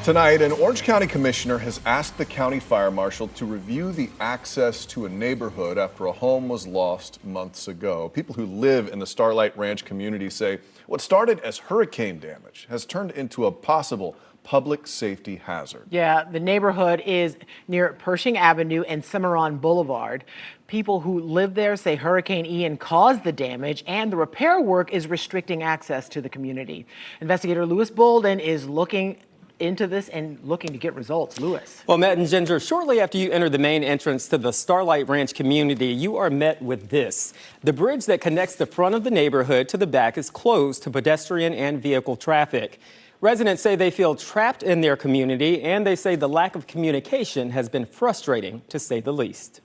Tonight, an Orange County commissioner has asked the county fire marshal to review the access to a neighborhood after a home was lost months ago. People who live in the Starlight Ranch community say what started as hurricane damage has turned into a possible public safety hazard. Yeah, the neighborhood is near Pershing Avenue and Cimarron Boulevard. People who live there say Hurricane Ian caused the damage and the repair work is restricting access to the community. Investigator Lewis Bolden is looking into this and looking to get results. Lewis. Well, Matt and Ginger, shortly after you enter the main entrance to the Starlight Ranch community, you are met with this. The bridge that connects the front of the neighborhood to the back is closed to pedestrian and vehicle traffic. Residents say they feel trapped in their community, and they say the lack of communication has been frustrating, to say the least.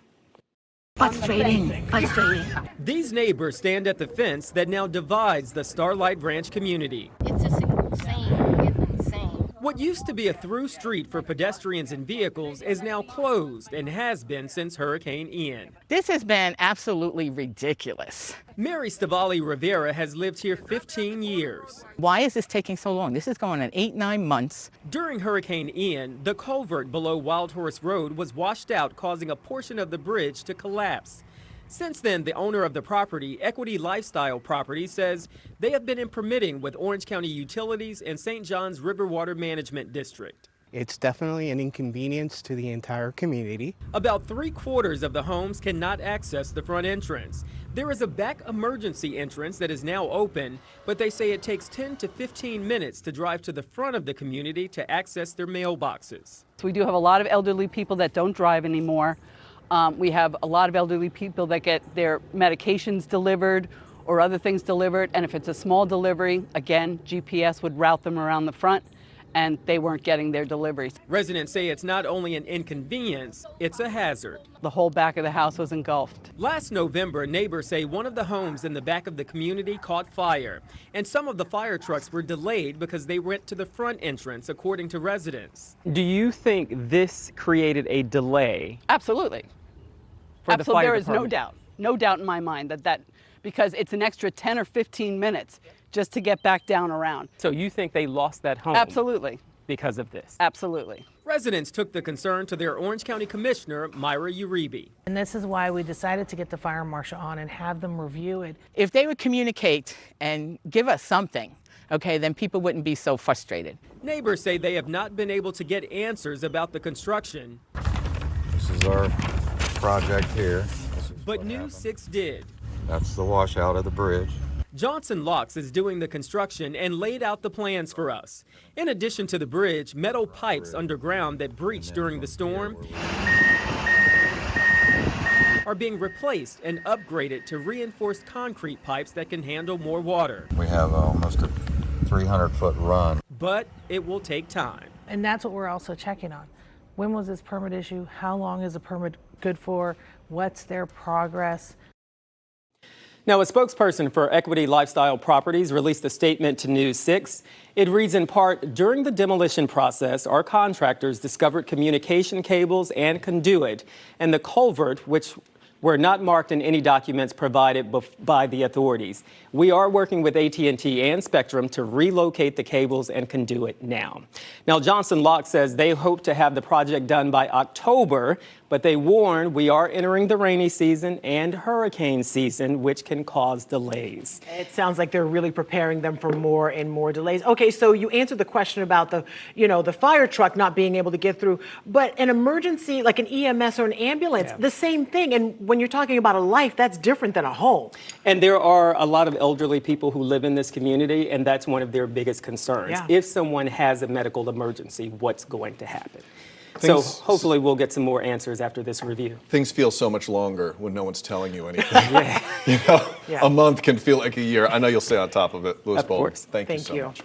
Frustrating. These neighbors stand at the fence that now divides the Starlight Ranch community. It's just insane. It's insane. What used to be a through street for pedestrians and vehicles is now closed and has been since Hurricane Ian. This has been absolutely ridiculous. Mary Stavali Rivera has lived here 15 years. Why is this taking so long? This is going on 8-9 months. During Hurricane Ian, the culvert below Wild Horse Road was washed out, causing a portion of the bridge to collapse. Since then, the owner of the property, Equity Lifestyle Properties, says they have been in permitting with Orange County Utilities and St. John's River Water Management District. It's definitely an inconvenience to the entire community. About 3/4 of the homes cannot access the front entrance. There is a back emergency entrance that is now open, but they say it takes 10 to 15 minutes to drive to the front of the community to access their mailboxes. So we do have a lot of elderly people that don't drive anymore. We have a lot of elderly people that get their medications delivered or other things delivered. And if it's a small delivery, again, GPS would route them around the front, and they weren't getting their deliveries. Residents say it's not only an inconvenience, it's a hazard. The whole back of the house was engulfed. Last November, neighbors say one of the homes in the back of the community caught fire, and some of the fire trucks were delayed because they went to the front entrance, according to residents. Do you think this created a delay? Absolutely. For the fire There is department? no doubt in my mind that because it's an extra 10 or 15 minutes just to get back down around. So you think they lost that home? Absolutely. Because of this? Absolutely. Residents took the concern to their Orange County Commissioner, Myra Uribe. And this is why we decided to get the fire marshal on and have them review it. If they would communicate and give us something, okay, then people wouldn't be so frustrated. Neighbors say they have not been able to get answers about the construction. This is our project here. But News 6 did. That's the washout of the bridge. Johnson Locks is doing the construction and laid out the plans for us. In addition to the bridge, metal pipes underground that breached during the storm are being replaced and upgraded to reinforced concrete pipes that can handle more water. We have almost a 300-foot run. But it will take time. And that's what we're also checking on. When was this permit issue? How long is the permit good for? What's their progress? Now, a spokesperson for Equity Lifestyle Properties released a statement to News 6. It reads in part, during the demolition process, our contractors discovered communication cables and conduit, and the culvert, which were not marked in any documents provided by the authorities. We are working with AT&T and Spectrum to relocate the cables and conduit now. Now, Johnson Locke says they hope to have the project done by October, but they warn we are entering the rainy season and hurricane season, which can cause delays. It sounds like they're really preparing them for more and more delays. Okay, so you answered the question about the fire truck not being able to get through, but an emergency like an EMS or an ambulance, the same thing. And when you're talking about a life, that's different than a home. And there are a lot of elderly people who live in this community, and that's one of their biggest concerns. Yeah. If someone has a medical emergency, what's going to happen? So hopefully we'll get some more answers after this review. Things feel so much longer when no one's telling you anything. A month can feel like a year. I know you'll stay on top of it, Lewis Bolden. Of course. Thank you so much.